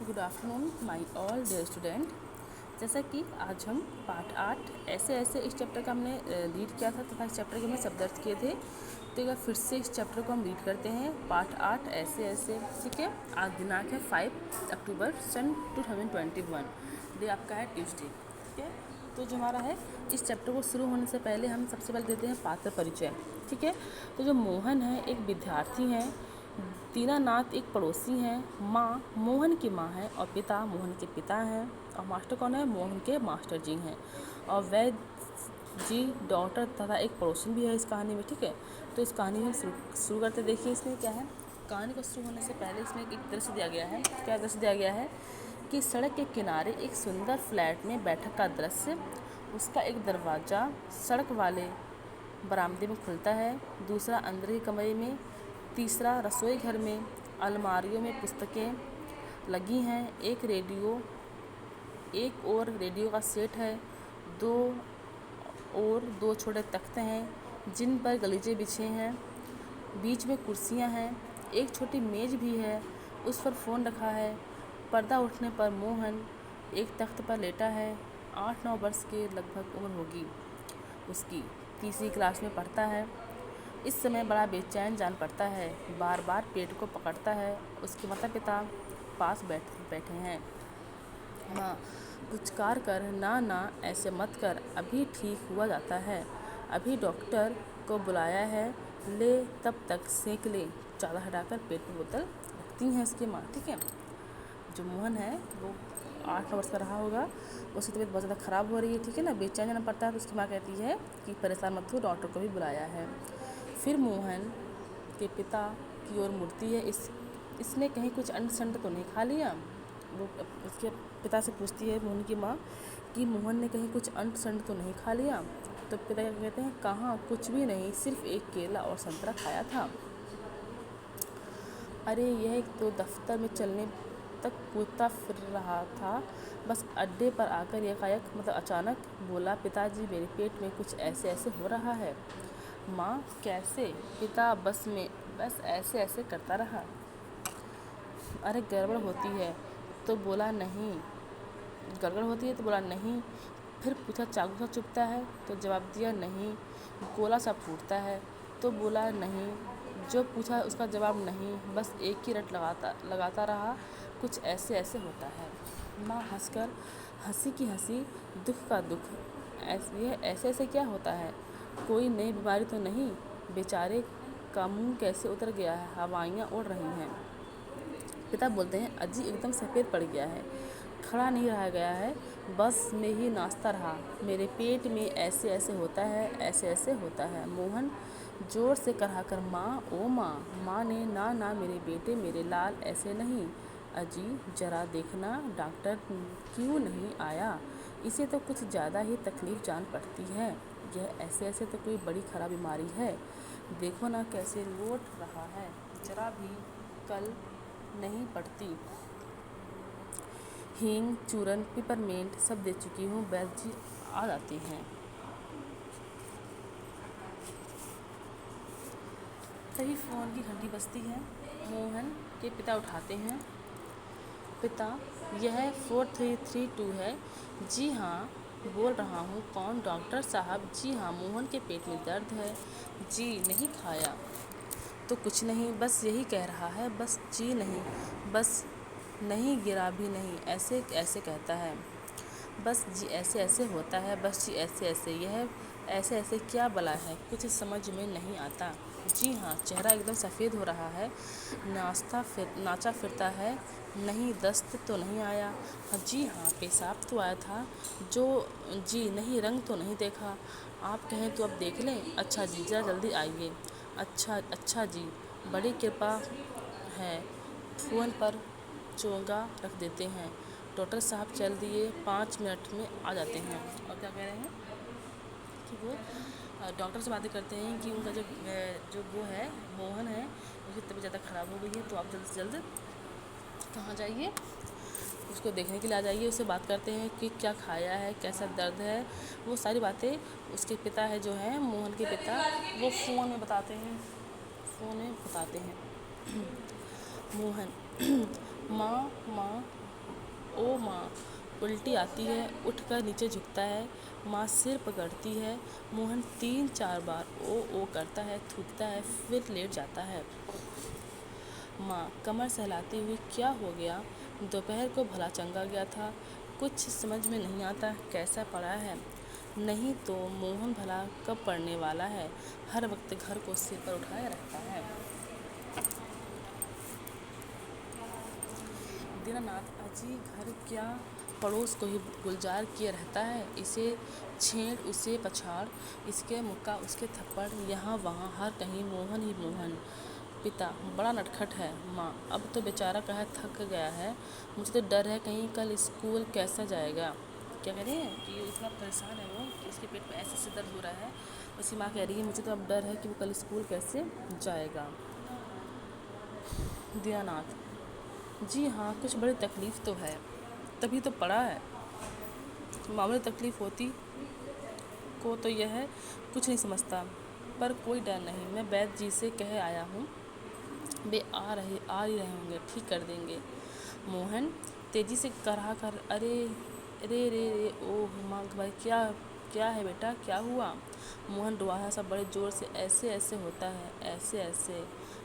Good afternoon my all dear student. जैसा कि आज हम पाठ 8 ऐसे ऐसे इस चैप्टर का हमने रीड किया था तथा इस चैप्टर के हमने शब्द दर्ज किए थे। तो एक बार फिर से इस चैप्टर को हम रीड करते हैं। पाठ 8 ऐसे ऐसे, ठीक है। आज दिनांक है 5 अक्टूबर सन 2021। डे आपका है ट्यूसडे, ठीक है। तो जो हमारा है इस चैप्टर को शुरू होने से पहले हम सबसे पहले देते हैं पात्र परिचय, ठीक है। तो जो मोहन है एक विद्यार्थी हैं, दीनानाथ एक पड़ोसी हैं, माँ मोहन की माँ है और पिता मोहन के पिता हैं, और मास्टर कौन है? मोहन के मास्टर जी हैं, और वैद्य जी डॉक्टर तथा एक पड़ोसन भी है इस कहानी में, ठीक है। तो इस कहानी में हम शुरू करते देखिए इसमें क्या है। कहानी को शुरू होने से पहले इसमें एक दृश्य दिया गया है। क्या दृश्य दिया गया है कि सड़क के किनारे एक सुंदर फ्लैट में बैठक का दृश्य। उसका एक दरवाज़ा सड़क वाले बरामदे में खुलता है, दूसरा अंदर के कमरे में, तीसरा रसोई घर में। अलमारियों में पुस्तकें लगी हैं, एक और रेडियो का सेट है, दो छोटे तख्ते हैं जिन पर गलीचे बिछे हैं, बीच में कुर्सियां हैं, एक छोटी मेज भी है, उस पर फ़ोन रखा है। पर्दा उठने पर मोहन एक तख्त पर लेटा है। 8-9 वर्ष के लगभग उम्र होगी उसकी, तीसरी क्लास में पढ़ता है। इस समय बड़ा बेचैन जान पड़ता है, बार बार पेट को पकड़ता है। उसके माता पिता पास बैठे हैं। माँ पुचकार कर, ना ना ऐसे मत कर, अभी ठीक हुआ जाता है, अभी डॉक्टर को बुलाया है, ले तब तक सेंक ले। चादर हटाकर पेट में बोतल रखती हैं इसकी माँ, ठीक है। जो मोहन है वो 8-9 वर्ष का रहा होगा, उसकी तबीयत बहुत ज़्यादा ख़राब हो रही है, ठीक है ना, बेचैन जाना पड़ता है। तो उसकी माँ कहती है कि परेशान मत हो, डॉक्टर को भी बुलाया है। फिर मोहन के पिता की ओर मुड़ती है, इसने कहीं कुछ अंड संड तो नहीं खा लिया। वो उसके पिता से पूछती है मोहन की माँ कि मोहन ने कहीं कुछ अंड संड तो नहीं खा लिया। तो पिता क्या कहते हैं, कहाँ, कुछ भी नहीं, सिर्फ एक केला और संतरा खाया था। अरे यह तो दफ्तर में चलने तक कूदता फिर रहा था, बस अड्डे पर आकर एकाएक अचानक बोला, पिताजी मेरे पेट में कुछ ऐसे ऐसे हो रहा है। माँ कैसे? पिता बस ऐसे ऐसे करता रहा। अरे गड़बड़ होती है तो बोला नहीं, फिर पूछा चाकू सा चुभता है? तो जवाब दिया नहीं। गोला सा फूटता है? तो बोला नहीं। जो पूछा उसका जवाब नहीं, बस एक ही रट लगाता रहा, कुछ ऐसे ऐसे होता है। माँ हंसकर, हंसी की हंसी, दुख का दुख, यह ऐसे ऐसे क्या होता है? कोई नई बीमारी तो नहीं? बेचारे का मुंह कैसे उतर गया है, हवाइयाँ उड़ रही हैं। पिता बोलते हैं, अजी एकदम सफ़ेद पड़ गया है, खड़ा नहीं रहा गया है, बस में ही नाचता रहा, मेरे पेट में ऐसे ऐसे होता है, ऐसे ऐसे होता है। मोहन जोर से कराहकर, माँ ओ माँ। माँ ने, ना ना मेरे बेटे, मेरे लाल, ऐसे नहीं। अजी जरा देखना, डॉक्टर क्यों नहीं आया? इसे तो कुछ ज़्यादा ही तकलीफ़ जान पड़ती है, यह ऐसे ऐसे तो कोई बड़ी खराब बीमारी है, देखो ना कैसे लोट रहा है, जरा भी कल नहीं पड़ती। हींग, चूरन, पिपरमेंट सब दे चुकी हूँ, वैद्य जी आ जाते हैं। तभी फ़ोन की घंटी बजती है। मोहन के पिता उठाते हैं। पिता, यह 4332 है। जी हाँ बोल रहा हूँ, कौन? डॉक्टर साहब। जी हाँ, मोहन के पेट में दर्द है। जी नहीं खाया तो कुछ नहीं, बस यही कह रहा है, बस जी नहीं, बस नहीं गिरा भी नहीं, ऐसे ऐसे कहता है, बस जी ऐसे ऐसे होता है, बस जी ऐसे ऐसे। यह ऐसे ऐसे क्या बला है, कुछ समझ में नहीं आता। जी हाँ, चेहरा एकदम सफ़ेद हो रहा है, नाचा फिरता है, नहीं दस्त तो नहीं आया? जी हाँ, पेशाब तो आया था, जो जी नहीं, रंग तो नहीं देखा। आप कहें तो अब देख लें? अच्छा जी, ज़रा जल्दी आइए। अच्छा जी, बड़ी कृपा है। फ़ोन पर चोंगा रख देते हैं, डॉक्टर साहब चल दिए, 5 मिनट में आ जाते हैं। और क्या कह रहे हैं कि वो डॉक्टर से बातें करते हैं कि उनका जो वो है मोहन है, उसकी तबीयत ज़्यादा ख़राब हो गई है, तो आप जल्द से जल्द कहाँ जाइए, उसको देखने के लिए आ जाइए। उससे बात करते हैं कि क्या खाया है, कैसा दर्द है, वो सारी बातें उसके पिता है जो है मोहन के पिता, वो फ़ोन में बताते हैं। मोहन, माँ ओ माँ। उल्टी आती है, उठकर नीचे झुकता है। माँ सिर पकड़ती है। मोहन 3-4 बार ओ करता है, थूकता है, फिर लेट जाता है। माँ कमर सहलाती हुई, क्या हो गया? दोपहर को भला चंगा गया था, कुछ समझ में नहीं आता कैसा पड़ा है। नहीं तो मोहन भला कब पढ़ने वाला है, हर वक्त घर को सिर पर उठाए रहता है। दीनानाथ अजी घर क्या, पड़ोस को ही गुलजार किए रहता है। इसे छेड़, उसे पछाड़, इसके मुक्का, उसके थप्पड़, यहाँ वहाँ हर कहीं मोहन ही मोहन। पिता बड़ा नटखट है। माँ अब तो बेचारा कहे थक गया है, मुझे तो डर है कहीं कल स्कूल कैसा जाएगा। क्या कह रही है कि इतना परेशान है वो कि उसके पेट में ऐसे से दर्द हो रहा है। उसकी माँ कह रही है मुझे तो अब डर है कि वो कल स्कूल कैसे जाएगा। दीनानाथ जी हाँ, कुछ बड़ी तकलीफ़ तो है, तभी तो पड़ा है। मामूली तकलीफ़ होती को तो यह है कुछ नहीं समझता, पर कोई डर नहीं। मैं वैद्य जी से कह आया हूँ, वे आ ही रहे होंगे, ठीक कर देंगे। मोहन तेज़ी से कराह कर, अरे रे रे रे, ओह माँ भाई, क्या क्या है बेटा, क्या हुआ? मोहन रहा सा बड़े ज़ोर से, ऐसे ऐसे होता है, ऐसे ऐसे।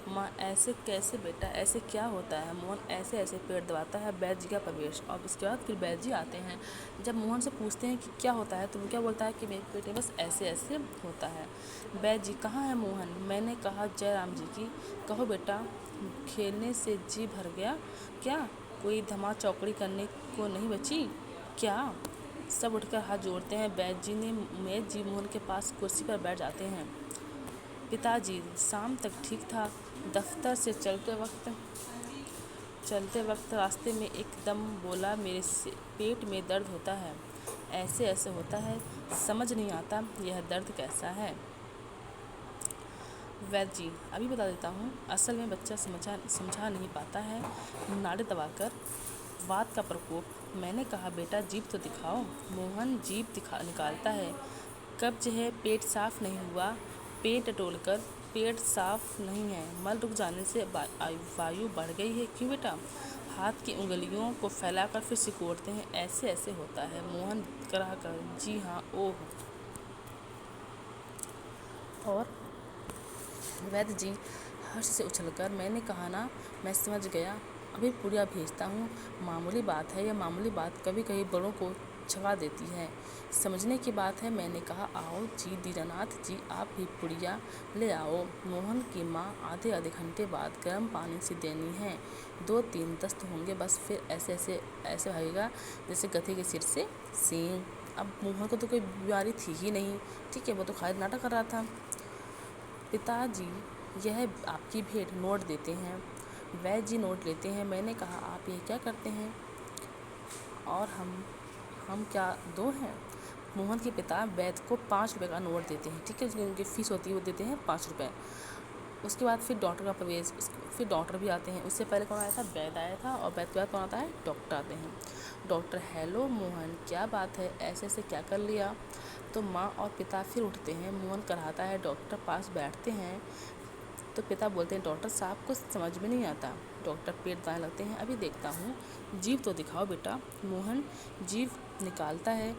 माँ ऐसे कैसे बेटा, ऐसे क्या होता है? मोहन ऐसे ऐसे पेट दबाता है। वैद्य जी का प्रवेश, और उसके बाद फिर वैद्य जी आते हैं। जब मोहन से पूछते हैं कि क्या होता है, तो वो क्या बोलता है कि मेरे पेट में बस ऐसे ऐसे होता है। वैद्य जी कहाँ है मोहन? मैंने कहा जयराम जी की। कहो बेटा, खेलने से जी भर गया क्या? कोई धमा चौकड़ी करने को नहीं बची क्या? सब उठकर हाथ जोड़ते हैं। वैद्य जी मोहन के पास कुर्सी पर बैठ जाते हैं। पिताजी शाम तक ठीक था, दफ्तर से चलते वक्त रास्ते में एकदम बोला मेरे से पेट में दर्द होता है, ऐसे ऐसे होता है, समझ नहीं आता यह दर्द कैसा है। वैद्य जी अभी बता देता हूँ, असल में बच्चा समझा नहीं पाता है, नाड़ी दबाकर वात का प्रकोप। मैंने कहा बेटा जीभ तो दिखाओ। मोहन जीभ निकालता है। कब्ज है, पेट साफ नहीं हुआ, पेट टटोलकर, पेट साफ नहीं है, मल रुक जाने से वायु बढ़ गई है। क्यों बेटा? हाथ की उंगलियों को फैलाकर फिर सिकोड़ते हैं, ऐसे ऐसे होता है। मोहन कराह कर, जी हाँ, ओह। और वैद्य जी हर्ष से उछलकर, मैंने कहा ना, मैं समझ गया, अभी पुड़िया भेजता हूँ। मामूली बात है, यह मामूली बात कभी कभी बड़ों को छका देती है, समझने की बात है। मैंने कहा आओ जी दीनानाथ जी, आप भी पुड़िया ले आओ। मोहन की माँ आधे घंटे बाद गर्म पानी से देनी है। 2-3 दस्त होंगे बस, फिर ऐसे ऐसे ऐसे भागेगा जैसे गधे के सिर से सींग। अब मोहन को तो कोई बीमारी थी ही नहीं, ठीक है, वो तो खाली नाटक कर रहा था। पिताजी यह आपकी भेंट, नोट देते हैं। वैद्य जी नोट लेते हैं। मैंने कहा आप ये क्या करते हैं? और हम क्या दो हैं? मोहन के पिता वैद्य को 5 रुपये का नोट देते हैं, ठीक है, जो उनकी फ़ीस होती है वो देते हैं 5 रुपये। उसके बाद फिर डॉक्टर का प्रवेश, फिर डॉक्टर भी आते हैं। उससे पहले कौन आया था? वैद्य आया था, और वैद्य के बाद कौन आता है? डॉक्टर आते हैं। डॉक्टर, हेलो मोहन, क्या बात है, ऐसे ऐसे क्या कर लिया? तो माँ और पिता फिर उठते हैं। मोहन कराहता है, डॉक्टर पास बैठते हैं। तो पिता बोलते हैं डॉक्टर साहब कुछ समझ में नहीं आता। डॉक्टर पेट दाएं लगते हैं, अभी देखता हूँ, जीभ तो दिखाओ बेटा। मोहन जीभ निकालता है।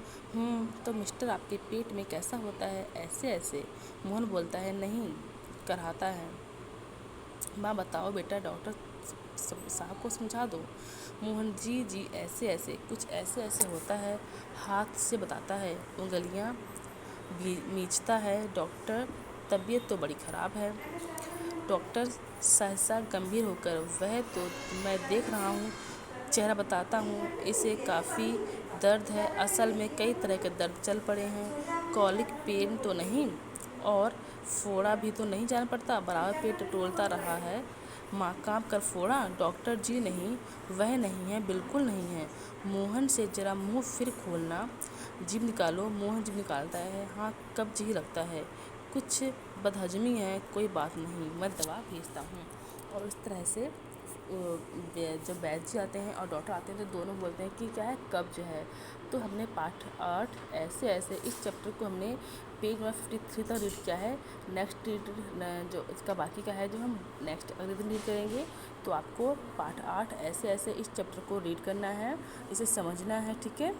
तो मिस्टर आपके पेट में कैसा होता है? ऐसे ऐसे। मोहन बोलता है नहीं, कराहता है। माँ बताओ बेटा, डॉक्टर साहब को समझा दो। मोहन जी जी ऐसे ऐसे, कुछ ऐसे ऐसे होता है। हाथ से बताता है, उंगलियाँ मींचता है। डॉक्टर तबीयत तो बड़ी ख़राब है। डॉक्टर सहसा गंभीर होकर, वह तो मैं देख रहा हूँ, चेहरा बताता हूँ, इसे काफ़ी दर्द है, असल में कई तरह के दर्द चल पड़े हैं, कॉलिक पेन तो नहीं, और फोड़ा भी तो नहीं जान पड़ता, बराबर पेट टटोलता रहा है। माँ काँप कर, फोड़ा? डॉक्टर जी नहीं, वह नहीं है, बिल्कुल नहीं है। मोहन से जरा मुंह फिर खोलना, जीभ निकालो। मोहन जीभ निकालता है। हाँ, कब्ज ही लगता है, कुछ बदहजमी है, कोई बात नहीं, मैं दवा भेजता हूँ। और इस तरह से जब वैद्य जी आते हैं और डॉक्टर आते हैं तो दोनों बोलते हैं कि क्या है, कब्ज है। तो हमने पाठ 8 ऐसे ऐसे, इस चैप्टर को हमने पेज नंबर 53 तक रीड किया है। नेक्स्ट रीड जो इसका बाकी का है जो हम नेक्स्ट अगले दिन रीड करेंगे। तो आपको पाठ 8 ऐसे ऐसे इस चैप्टर को रीड करना है, इसे समझना है, ठीक है,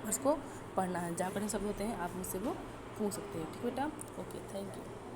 उसको पढ़ना है। जहाँ कठिन शब्द होते हैं आप मुझसे वो पूछ सकते हैं, ठीक है बेटा। Okay, thank you.